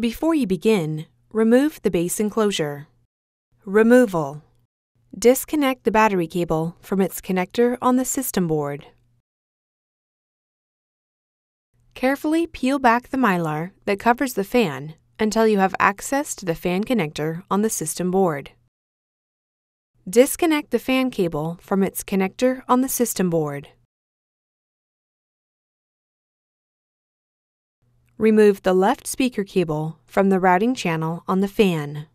Before you begin, remove the base enclosure. Removal. Disconnect the battery cable from its connector on the system board. Carefully peel back the mylar that covers the fan until you have access to the fan connector on the system board. Disconnect the fan cable from its connector on the system board. Remove the left speaker cable from the routing channel on the fan.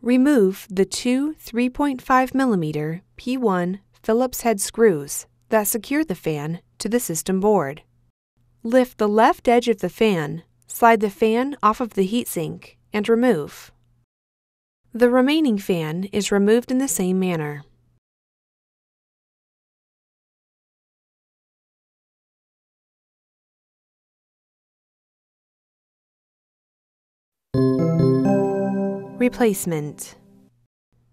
Remove the two 3.5mm P1 Phillips head screws that secure the fan to the system board. Lift the left edge of the fan, slide the fan off of the heatsink, and remove. The remaining fan is removed in the same manner. Replacement.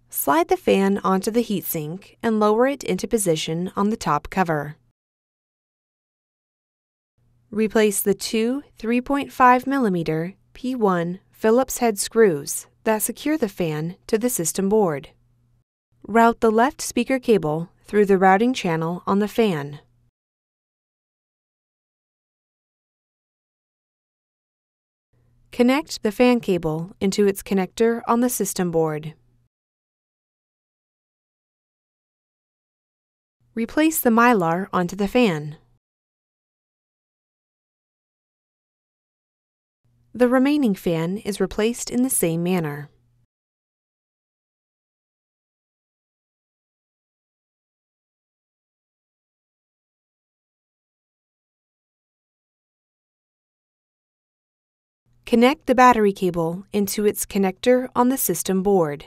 Slide the fan onto the heatsink and lower it into position on the top cover. Replace the two 3.5mm P1 Phillips head screws that secure the fan to the system board. Route the left speaker cable through the routing channel on the fan. Connect the fan cable into its connector on the system board. Replace the mylar onto the fan. The remaining fan is replaced in the same manner. Connect the battery cable into its connector on the system board.